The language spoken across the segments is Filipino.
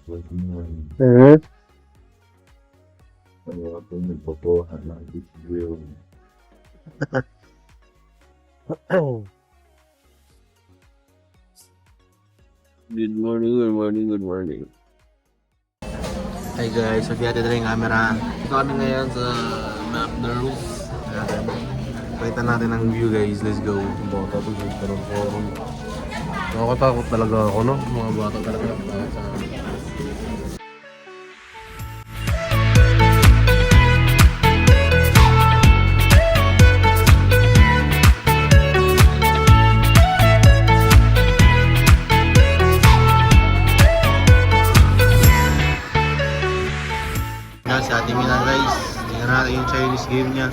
Eh? Ano ako nagpopohan ng this grill. Good morning, good morning, good morning. Hi guys, so dito yung camera. Ito kami ngayon sa McDonald's. Pakita natin ang view guys, let's go. Bata to guys, pero forum. Nakakatakot talaga ako, no? Mga bata talaga. Yan, si Ate Mina guys. Tingnan natin yung Chinese game niya.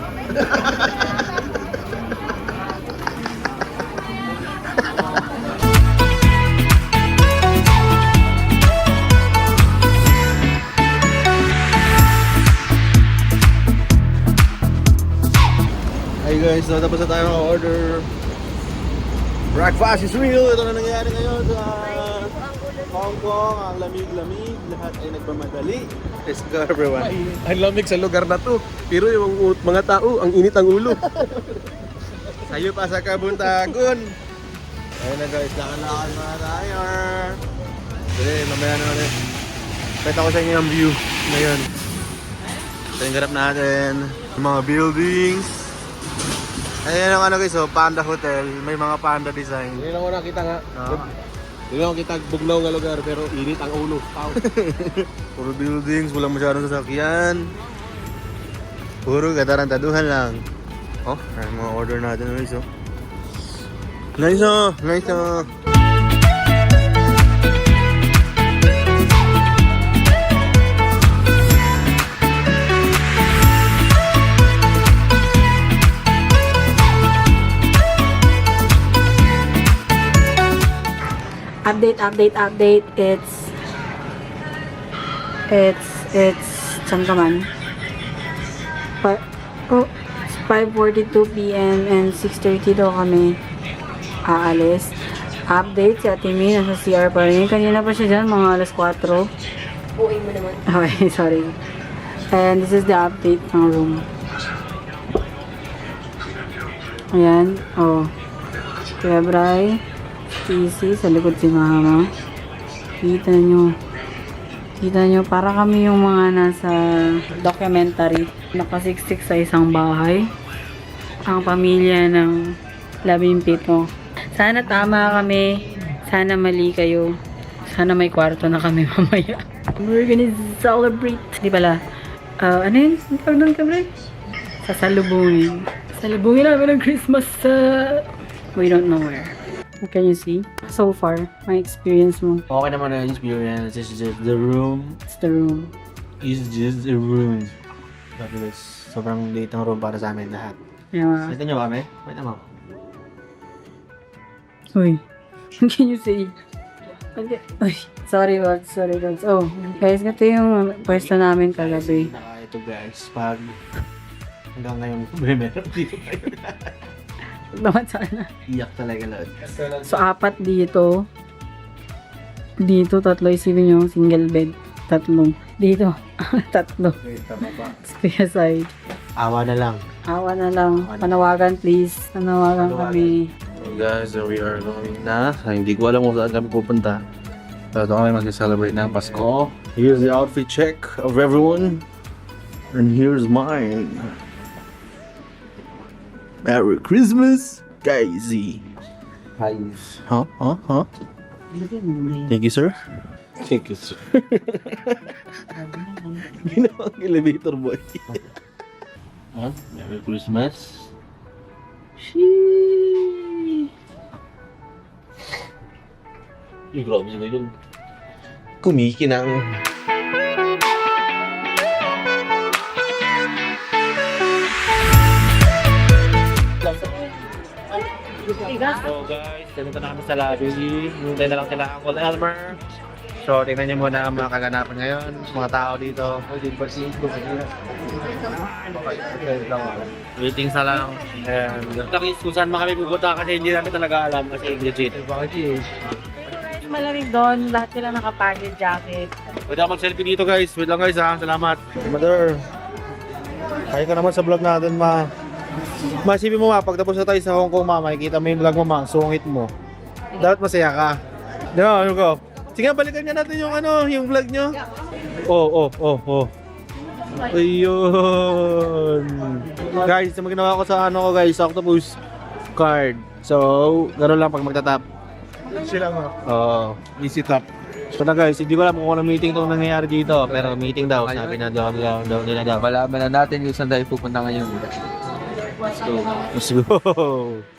Hey guys, so tapos na tayo ng order. Breakfast is real! Ito na nangyayari ngayon sa Hong Kong. Ang lamig-lamig. Lahat ay nagmamadali. Let's go everyone. Ang lamig sa lugar na to. Pero yung mga tao, ang init ang ulo. Sayo pa sa Kabuntagon. Ayun na guys, lakad-lakad mga tayo. Sige, mamaya na ulit. Pwede ko sa inyo yung view ngayon. Ito yung ganap natin. Yung mga buildings. Ayan ang ano guys, oh, Panda Hotel. May mga panda design. Hindi lang ko nakita nga. Ah. Hindi lang ko kita bugnaw nga lugar, pero init ang ulo. Tao. Puro buildings, walang masyadong sasakyan. Puro katarantaduhan lang. Oh, ay mga order natin guys, oh. Nice, oh. Nice, oh. Update. It's saan ka man? It's 5:42 PM and 6:30 daw kami aalis. Update, si Ate May nasa CR pa rin. Kanina pa siya dyan, mga alas 4. Buhay mo naman. Okay, sorry. And this is the update ng room. Ayan, oh. Kuya Bray, Stacy, sa likod si Mama. Kita nyo, para kami yung mga nasa documentary. Nakasiksik sa isang bahay. Ang pamilya ng 17. Sana tama kami. Sana mali kayo. Sana may kwarto na kami mamaya. We're gonna celebrate. Di pala. Ano yun? Ang tawag doon ka, Bray? Sasalubungin. Salubungin namin ng Christmas sa... we don't know where. What can you see? So far, my experience mo. Okay naman na experience. It's just the room. It's the room. It's just the room. Fabulous. Sobrang late ng room para sa amin lahat. Yeah. Kita nyo kami? Wait naman. Uy. What can you say? Okay. Uy. Sorry, guys. Oh, guys, ito yung pwesto namin kagabi. Ito guys, pag hanggang ngayon, meron dito tayo. Naman sana. Iyak talaga lahat. So, 4 dito. Dito, 3. Isipin nyo, single bed. 3. Dito, 3. Tapos kuya side. Awa na lang. Awa na lang. Panawagan, please. Panawagan kami. So guys, so we are going na. Hindi ko alam kung saan kami pupunta. Pero ito kami mag-celebrate ng Pasko. Here's the outfit check of everyone. And here's mine. Merry Christmas, guys. Hi. Huh? Thank you, sir. Thank you, sir. Ginawang elevator boy. Huh? Merry Christmas. Sheesh. Grabe sila yun. Kumikinang. So guys, dito na kami sa lobby. Hintay na lang sila Uncle Elmer. So tingnan niyo muna ang mga kaganapan ngayon. Mga tao dito. Waiting sa lang. And kung saan man kami pupunta kasi hindi namin talaga alam kasi legit. malamig doon. Lahat sila naka-padded jacket. Pwede ako mag-selfie dito guys. Wait lang guys ha. Salamat. Mother. Kaya ka naman sa vlog natin ma. Masipin mo ma, pag tapos na tayo sa Hong Kong ma, makikita mo yung vlog mo ma, sungit mo. Dapat masaya ka. Di ba, ano ko? Sige, balikan niya natin yung ano, yung vlog nyo. Oh. Ayun. Guys, yung ginawa ko sa ano ko guys, octopus card. So, gano'n lang pag magtatap. Sila mo. Easy tap. So na guys, hindi ko alam kung anong meeting itong nangyayari dito. Pero meeting daw, sabi na daw nila daw. Malaman na natin kung saan tayo pupunta ngayon. Let's go.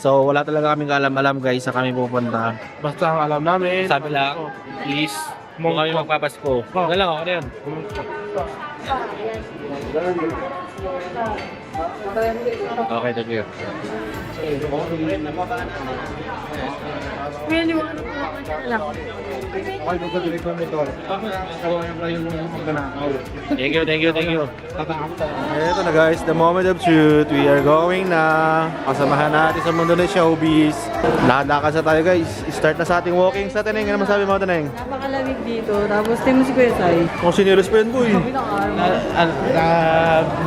So wala talaga kaming alam guys sa kami pupunta. Basta ang alam namin. Sabi lang, please, kung kami magpapasko. Ano lang, ako na yan. Okay, thank you. Kuya, liwanag po ako dyan lang. Thank you. Ito na guys, the moment of truth. We are going na. Kasamahan natin sa mundo ng showbiz. Lakad-lakad sa tayo guys. Start na sa ating walking sa Taneng. Ano masabi mo Taneng? Napakalamig dito. Tapos tayo mo si Kuya Sai. Kung siniris pa yun boy.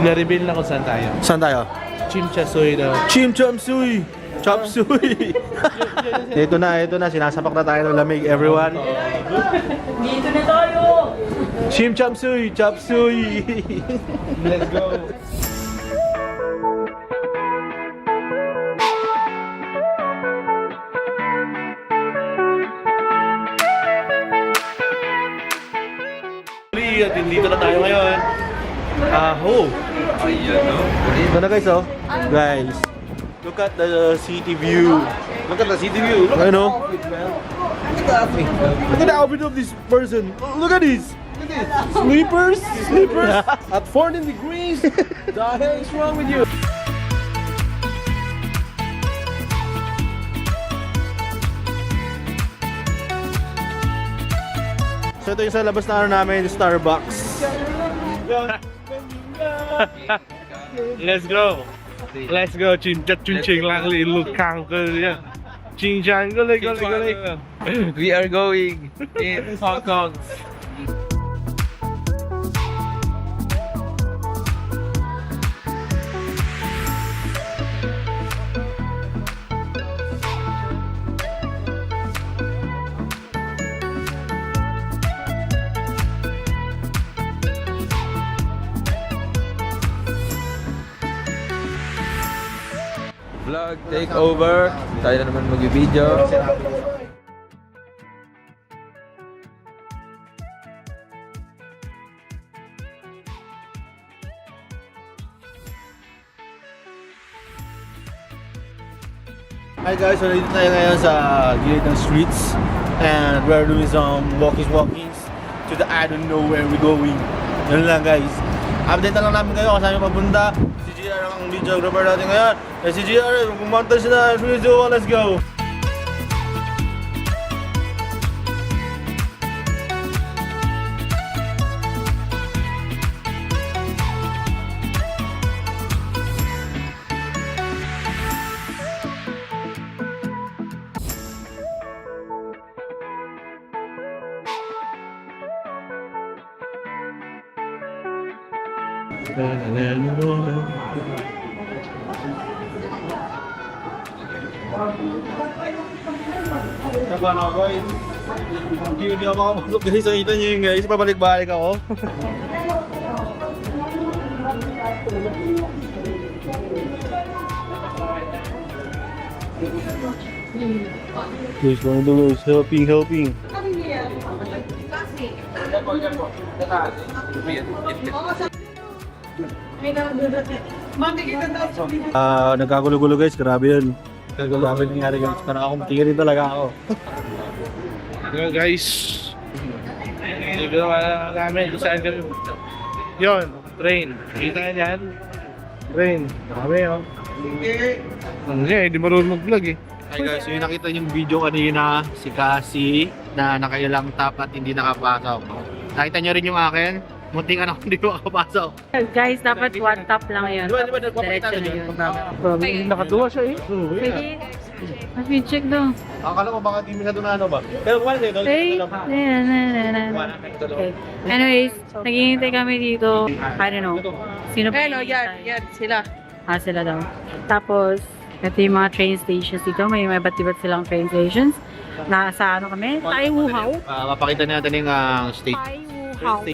Na-reveal na kung saan tayo. Saan tayo? Chimchasoy daw. Chim Cham Suey! Chop Suey! ito na. Sinasapak na tayo ng lamig, everyone. Dito na tayo! Chim Cham Suey! Chop Suey! Let's go. At dito na tayo ngayon. Ito na guys, Guys, look at the city view. Look at the city view. Look at the outfit, man. Look at the outfit of this person. Look at this. Sleepers at 14 degrees. The hell is wrong with you? So ito yung sa labas na ano namin, Starbucks. Let's go. Let's go. Ching lang lukang ko yan. Ching chang go le. We are going in Hong Kong. Vlog takeover. Tayo na naman mag-video. Hi guys, so nandito tayo ngayon sa gilid ng streets and we're doing some walkies to the I don't know where we're going. Yun lang guys. Update na lang namin kayo kung saan yung papunta. Si GR ang videographer natin ngayon. Si GR, pumunta siya na. 3, 2, 1, let's go! Nakuha na ako guys. Hindi ako makapasok guys. So kita nyo yun guys. Pabalik-balik ako. Guys, one of those helping. Nagkagulo-gulo guys. Grabe yun. Grabe nangyari guys. Parang ako matingin rin talaga ako. Yo guys. Dito na namin kung saan kami. Yun, train. Kita yan. Train. Dami yun. Hindi marunong mag-vlog eh. Hi guys, so yung nakita yung video kanina, si Cassie na nakailang top at hindi nakapasok. Nakita nyo rin yung akin, munting anak hindi makapasok. Guys, dapat one tap lang yun. Di ba nagpapakita Diretso na na yun? yun. Nakatuwa siya eh. Sige. Speed check daw. Akala ko baka di masyado na ano ba? Pero kumain kayo doon. Hey! Okay. Anyways, naghihintay kami dito. I don't know. Sino pa? Hello, yan, sila. Sila daw. Tapos, ito yung mga train stations dito. May ba't-iba't silang train stations. Nasa ano kami? Taiwuhaw. Mapakita natin yung state. Taiwuhaw.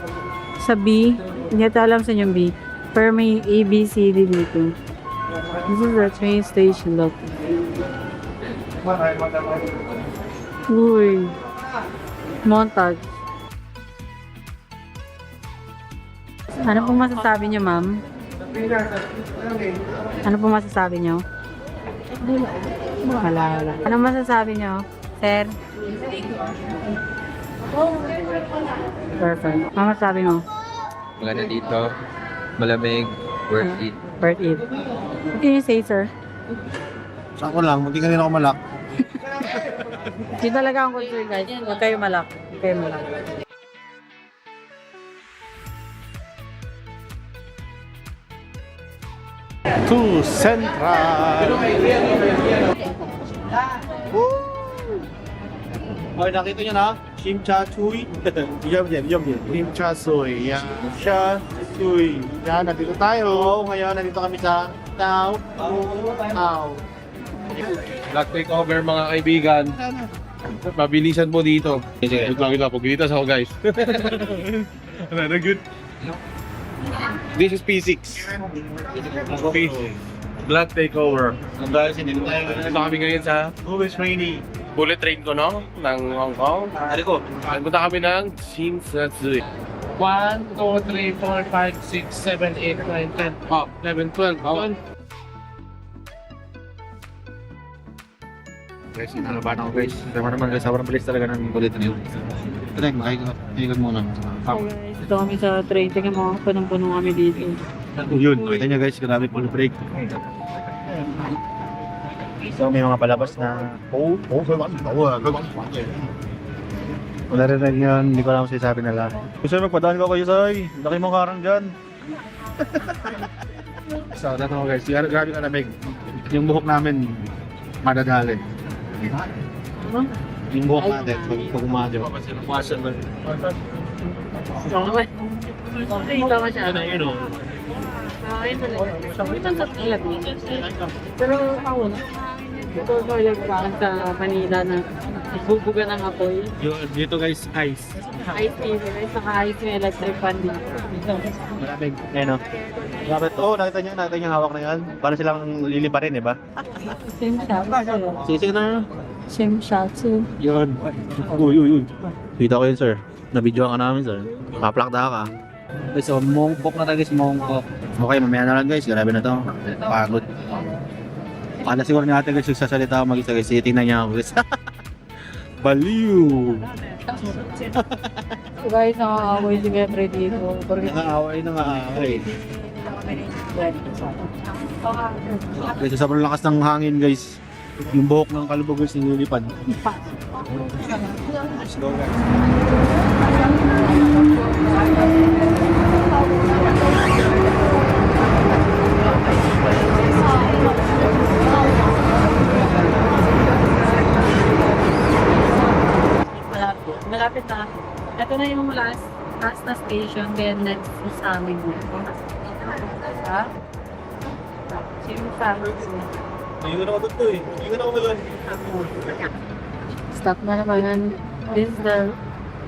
Sa B, hindi ata alam sa yung B. Pero may A, B, C, D dito. This is the train station, look. Uy. Montage. Ano pong masasabi niyo, ma'am? Ano pong masasabi niyo? Wala. Ano masasabi niyo, sir? Perfect. Ano masasabi mo? Maganda dito, malamig, worth it. Worth it. What can you say, sir? Saan ko lang, hindi kanina ako malak. Yun talaga ang concern, guys. Huwag kayo malak. Huwag kayo malak. To Central! Woo! Okay, nakita nyo na? Shim Cha Tsui. Yum. Shim Cha Tsui. Yan. Cha Tsui. Yan, nandito tayo. Ngayon, nandito kami sa Tao. Black takeover mga kaibigan. Mabilisan po dito. Wait lang, pagbilitas ako guys. Ano, good? This is P6. Black takeover. Guys, nandito tayo. Ito kami ngayon sa Always rainy. bullet train ko, no? Ng Hong Kong. Ari ko. Punta kami ng Shinsatsui. 1, 2, 3, 4, 5, 6, 7, 8, 9, 10, 11, 12. Guys, inalaban ako guys. Tama naman guys, sobrang bilis talaga ng bullet train. Ito na, makikot muna. Ito kami sa train. Tingnan mo, punong-puno kami dito. Yun, kita nyo guys, grabe full break. So may mga palabas na wala rin yun, hindi ko alam sinasabi nila. Gusto magpadaan ko kayo, Soy. Laki mong karang dyan. So, dito ko guys, grabe kalamig. Yung buhok namin, madadali. Yung buhok natin, pag umadyo. Ito masyado. Pero ako na. Ito parang sa Manila na bubuga ng apoy. Dito guys, ice. Ice TV, guys. Naka-ice may electric fan dito. Malamig. Ayan o. Grabe to. Nakita niyo yung hawak na yan. Para silang liliparin, di ba? Shimshatsu. Sisig na. Shimshatsu. Yun. Uy. Kita ko yun, sir. Na-video ka namin, sir. Maplakda ka. Guys, so mongkok na tayo guys, mongkok. Okay, mamaya na lang guys. Grabe na to. Pagod. Kala siguro ni ate guys, magsasalita ako mag-isa guys. Tingnan niya ako guys. Baliw! So guys, nakaka-away si Befre dito. Nangaaway. Guys, sa sobrang lakas ng hangin guys. Yung buhok ng kalubog guys, nililipad. Let's go guys. Malapit na. Ito na yung last na station. Then next is amin. Ha? Shimshatsu. Hindi ko matuto eh. Hindi ko na umalan. Stop na naman. This is the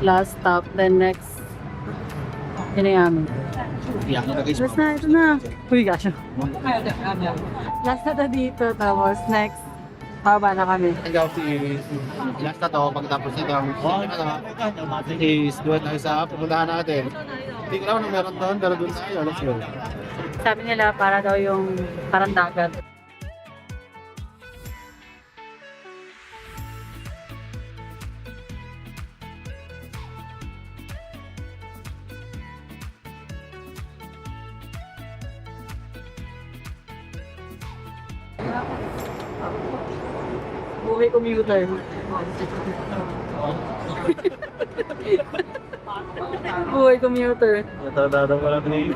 last stop. Then next, yun ay amin. Iyak na guys. Last na, ito na. Uy, gosh. Last na dito. Tapos next, baba na kami. Last na to, pagkatapos nito, is doon tayo sa pupuntahan natin. Hindi ko lang kung meron doon, pero doon tayo. Let's go. Sabi nila para daw yung parang dagat. Buhay commuter. Buhay commuter. Natadada ko lang ni.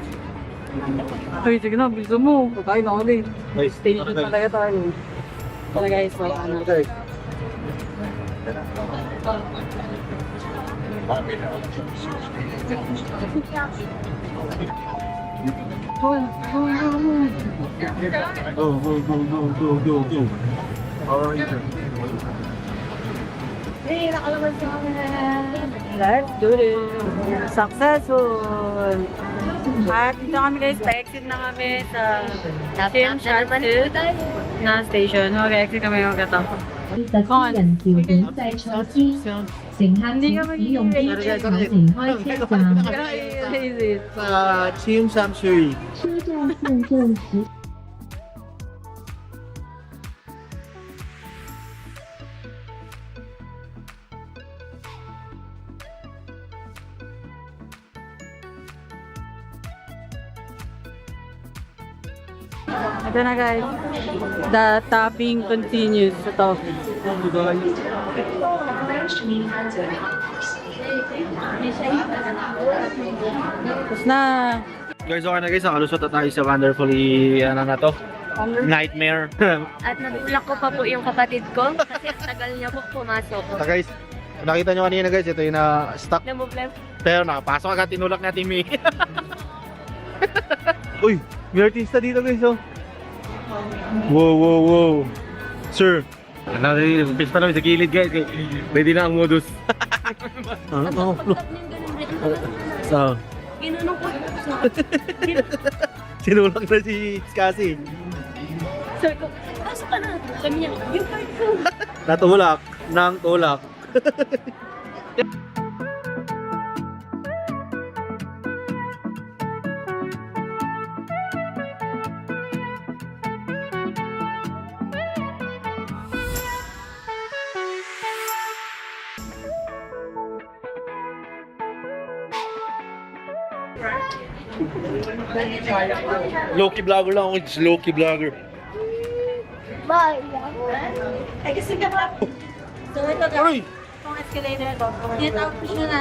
Uy, sige na, bilisan mo. Pagkain ako din. Guys, Station talaga tayo. Tara guys, wala na. Hey, nakalaman sa amin. Let's do this. Successful. At dito kami guys, pa-exit na kami sa Kim Shansu na station. Okay, exit kami yung gato. 的私人條件制措施，乘客請使用機車後離開車站。 Sa Team Samsui. 車站現正實 Ito na guys. The tapping continues. Ito. Tapos na. Guys, okay na guys. Nakalusot na tayo sa wonderfully, ano na to? Nightmare. At natulak ko pa po yung kapatid ko kasi ang tagal niya po pumasok. So guys, nakita nyo kanina guys, ito yung na-stuck. Na-move left. Pero nakapasok agad, tinulak natin May. Uy, may artista dito guys, oh. Wow. Sir. Pis pa namin sa gilid guys. Pwede na ang modus. Ano? So, Ginunong ko. sinulak na si Scassi. Sabi ko, pasok ka na. Sabi niya, yung card ko. Natulak ng tulak. Low-key vlogger lang ako, it's low-key vlogger. Bye. Ay, kasi ka pa. So, ito Uy! Itong escalator ito. Tinatawag ko siya na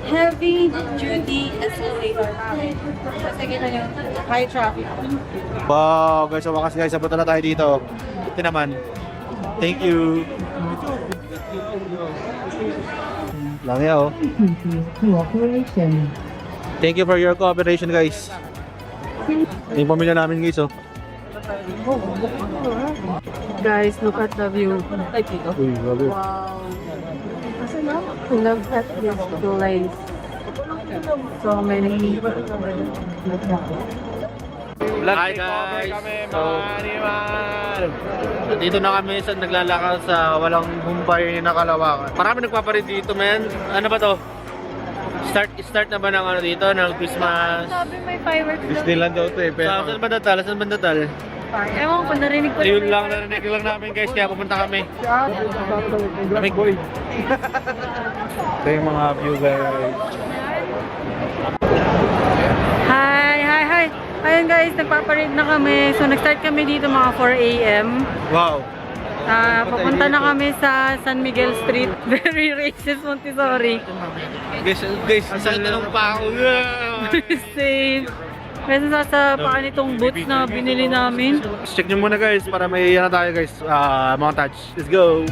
heavy duty escalator. Kasi kita nyo, high traffic. Wow, guys, sa wakas guys, sabutan na tayo dito. Ito naman. Thank you. Lang yan, oh. cooperation. Thank you for your cooperation, guys. Yung pamilya namin, guys, oh. Guys, look at the view. Uy, grabe. Wow. Look at this place. So many. Hi guys! So, dito na kami sa naglalakad sa walang humpay na Kalawakan. Marami nagpaparid dito, men. Ano ba to? Start na ba ng ano dito, ng Christmas? Sabi may fireworks daw. Disneyland daw to eh. Saan ba natal? Saan ba natal? Ewan ko, narinig ko. Yun lang, narinig lang namin guys, kaya pupunta kami. Lamig boy. Ito yung mga view guys. Hi! Ayun guys, nagpaparid na kami. So nag-start kami dito mga 4 AM. Wow! Papunta na kami sa San Miguel Street. Very racist Montessori. Guys, isang tanong pa ako. Safe. Kasi sa paan itong boots na binili namin. Check nyo muna guys, para may ano tayo guys, montage. Let's go!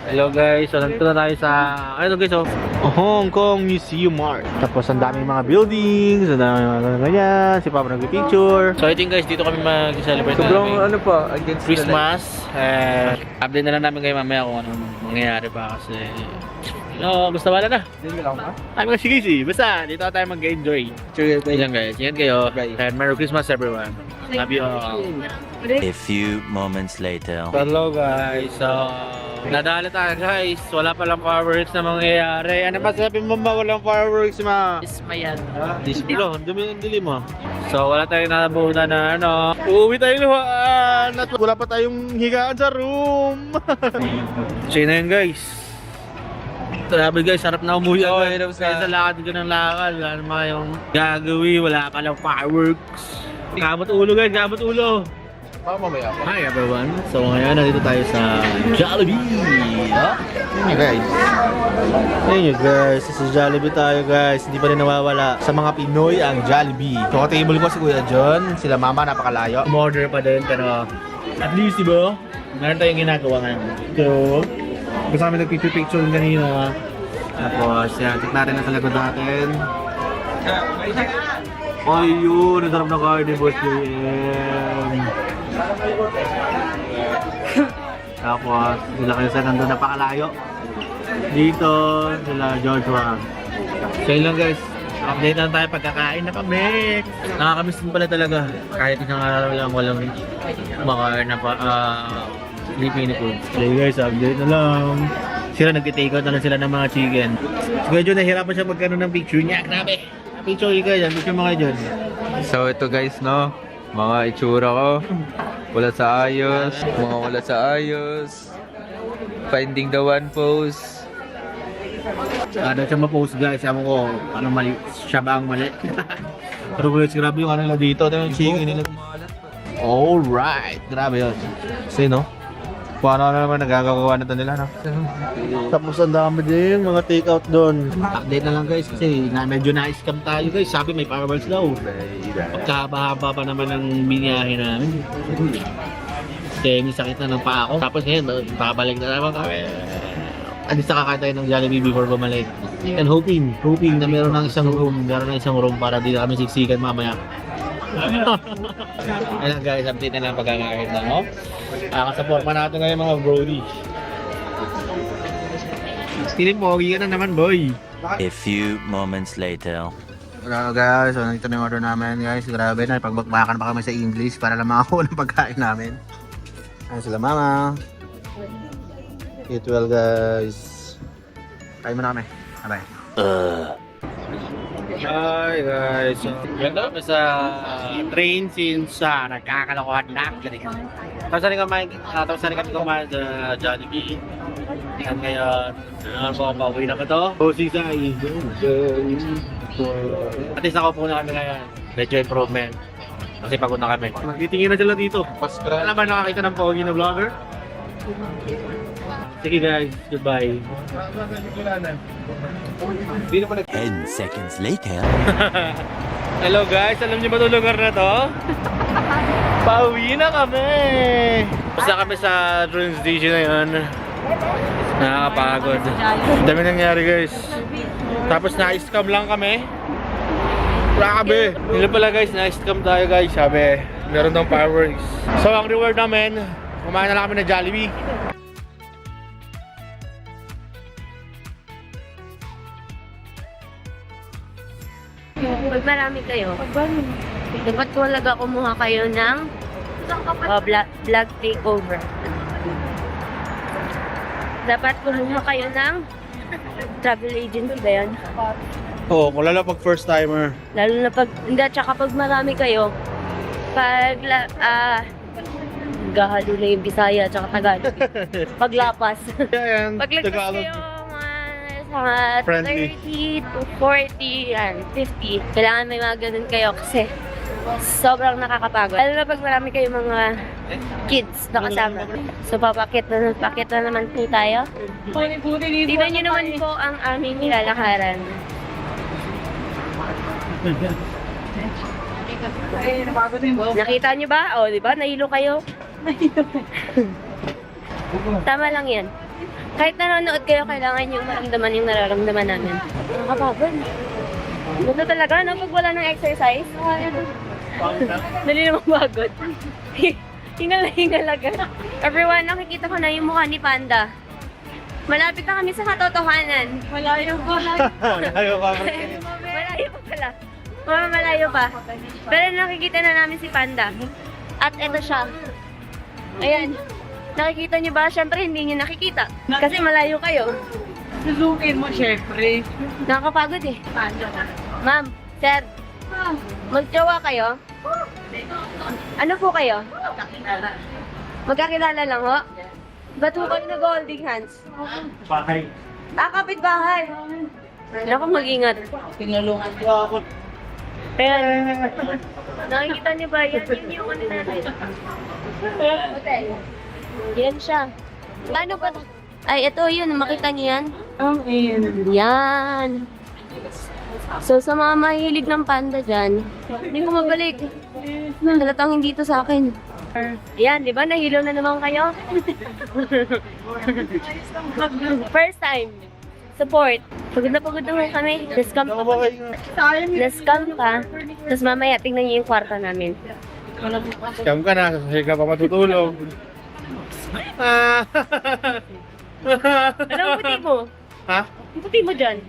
Hello guys, so nandito na tayo sa, ano guys, oh, Hong Kong Museum Mart. Tapos ang daming mga buildings, ang daming mga ganyan, si Papa nag-picture. So I think guys, dito kami mag-celebrate Sobrang ano pa, against Christmas. Update na lang namin kayo mamaya kung anong mangyayari pa kasi No, gusto wala na. Ay, mga sige. Basta, dito tayo mag-enjoy. Cheers lang guys. Ingat kayo. And Merry Christmas everyone. Love you all. A few moments later. Hello guys. So, nadala tayo guys. Wala palang fireworks na mangyayari. Ano pa sabi mo ba walang fireworks ma? Ismayan. Display. Ang dili mo. So, wala tayong nabunan na ano. Uuwi tayo luhaan. At wala pa tayong higaan sa room. So, yun na yun guys. Grabe guys, sarap na umuwi agad. Kaya sa lakad ko ng lakad, wala naman yung gagawin, wala palang fireworks. Kabot ulo guys, kabot ulo. Hi everyone. So ngayon, nandito tayo sa Jollibee. Hey guys. Hey guys, sa Jollibee tayo guys. Hindi pa rin nawawala sa mga Pinoy ang Jollibee. So ka-table ko si Kuya John, sila mama napakalayo. Umorder pa din, pero at least diba, meron tayong ginagawa ngayon. So, gusto kami nag-picture kanina. Tapos, yan, check natin sa likod natin. Ay yun, ang sarap na carne, boss JM. Tapos, sila kayo sa nandun napakalayo. Dito, sila Joshua. So yun lang guys, update lang tayo pagkakain na kami. Nakakamiss din pala talaga. Kahit isang araw lang walang makain na Filipino food. So guys, update na lang. Sila nag-take out na lang sila ng mga chicken. So medyo nahirapan siya magkano ng picture niya. Grabe! Picture kayo dyan, picture mo kayo dyan. So ito guys, no? Mga itsura ko. Wala sa ayos. Mga wala sa ayos. Finding the one pose. Ano siya ma-post guys, sabi ko, ano mali, siya ba ang mali? Pero guys, grabe yung ano nila dito, ito yung chicken nila. Alright, grabe yun. Kasi no? Paano na naman nagagawa na ito nila, no? Tapos ang dami din mga take out doon. Update na lang guys, kasi medyo na-scam tayo guys, sabi may fireworks daw. Pagkahaba pa naman ng biniyahe namin. Kasi may sakit na ng paa ko. Tapos ngayon, babalik na naman kami. At least nakakain tayo ng Jollibee before bumalik. And hoping na meron ng isang room para di na kami siksikan mamaya. Ayan guys, update na lang pagkakain na, no? Kasaport pa natin ngayon mga brody. Feeling pogi ka na naman, boy. A few moments later. Hello guys, so nandito na yung order namin guys. Grabe na, pagbakbakan pa kami sa English para lang makakuha ng pagkain namin. Ayan sila mama. Eat well guys. Kain mo na kami. Bye-bye. Hi guys, so ganda kami sa train since nagkakalokohan na. Tapos na kami kumain sa Jollibee. At ngayon, pauwi na ba ito? Bossy Sai. At least nakaupo na kami ngayon. Medyo improvement. Kasi pagod na kami. Magtitingin na sila dito. Alam ba nakakita ng pogi na vlogger? Sige guys, goodbye. 10 seconds later. Hello guys, alam niyo ba itong lugar na to? Pauwi na kami! Basta kami sa train station na yun. Nakakapagod. Dami nangyari guys. Tapos na-scam lang kami. Grabe! Hindi pala guys, na-scam tayo guys. Sabi, meron ng fireworks. So ang reward namin, kumain na lang kami ng Jollibee. Pag marami kayo, dapat talaga kumuha kayo ng vlog takeover. Dapat kumuha kayo ng travel agency ba yun? Oo, kung lalo pag first timer. Lalo na pag, hindi, tsaka pag marami kayo, pag, gahalo na yung Bisaya, tsaka Tagalog. Paglapas. Yan, Paglagpas Tagalog. kayo, mga Friendly. 30 to 40 and 50. Kailangan may mga ganun kayo kasi sobrang nakakapagod. Lalo na pag marami kayo mga kids na kasama. So papakit na naman po tayo. Tingnan nyo naman po ang aming nilalakaran. Nakita nyo ba? O, di ba? Nahilo kayo. Tama lang yan. Kahit nanonood kayo, kailangan yung maramdaman yung nararamdaman namin. Nakakapagod. Gusto talaga, no? Pag wala ng exercise, dali naman pagod. Hingal agad. Everyone, nakikita ko na yung mukha ni Panda. Malapit na kami sa katotohanan. Malayo pa. Ayaw pa. Malayo pa pala. Malayo pa. Pero nakikita na namin si Panda. At eto siya. Ayan. Nakikita niyo ba? Siyempre hindi niyo nakikita. Kasi malayo kayo. Susukin mo, syempre. Nakakapagod eh. Ma'am, sir. Magjowa kayo? Ano po kayo? Magkakilala lang ho? Ba't ho kayo nag-holding hands? Bahay. Kapit-bahay. Naku, mag-ingat. Tinulungan ko ako. Ayan. Nakikita niyo ba? Yan yung ano natin. Okay. Yan siya. Paano ba? Ay, ito yun. Makita niyo yan? Yan. So, sa mga mahilig ng panda dyan, hindi ko mabalik. Halatang hindi to sa akin. Yan, di ba? Nahilo na naman kayo? First time. Support. Pagod na naman kami. Nascam pa. Nascam pa. Tapos mamaya, tingnan niyo yung kwarta namin. Scam ka na, kasi ka pa matutulog. Ano ang puti mo? Ha? Ang puti mo dyan.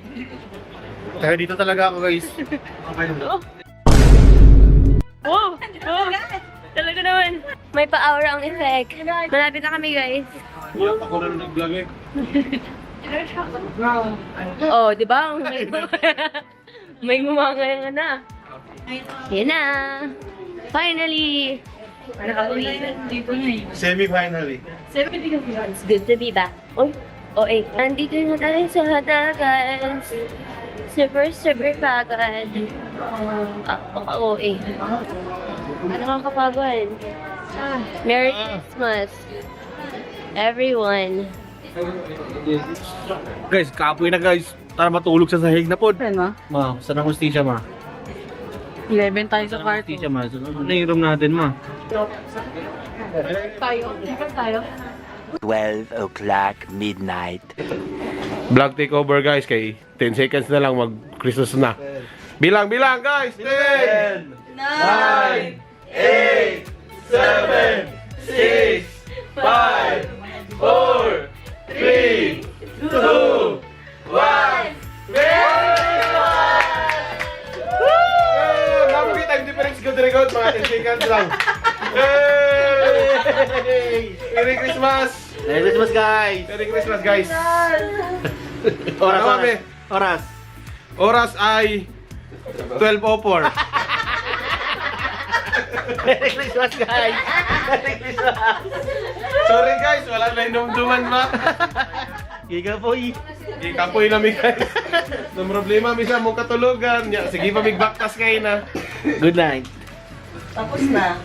Kaya dito talaga ako, guys. Oh! Talaga naman. May pa-aura ang effect. Malapit na kami, guys. Wala pa ko na nag-vlog eh. Oh, di ba? May gumagaya na. Yan na. Finally. Semi-finally. It's good to be back. Oy, nandito na tayo sa dagat. Super pagod. Ano kang kapagod? Merry Christmas, everyone. Guys, kapoy na guys. Tara matulog sa sahig na po. Ano? Ma, saan ang hostisya, ma? 11 tayo sa party. Hostisya, ma. Ano yung room natin, ma? Tayo. 12 o'clock midnight. Vlog takeover guys, kay 10 seconds na lang mag-Christmas na. Bilang guys! 10! 9! 8! 7! 6! 5! 4! 3! 2! 1! Nabuki time difference go to record, mga 10 seconds lang. Hey! Merry Christmas! Merry Christmas, guys! Merry Christmas guys! Oras. Oras ay 12:04. Merry Christmas, guys! Merry Christmas! Sorry guys, wala na inumduman ba? Giga po eh. Di kapoy namin guys. No problema, misa mong katulugan. Ya, sige pa migbaktas kayo na. Good night. Tapos na.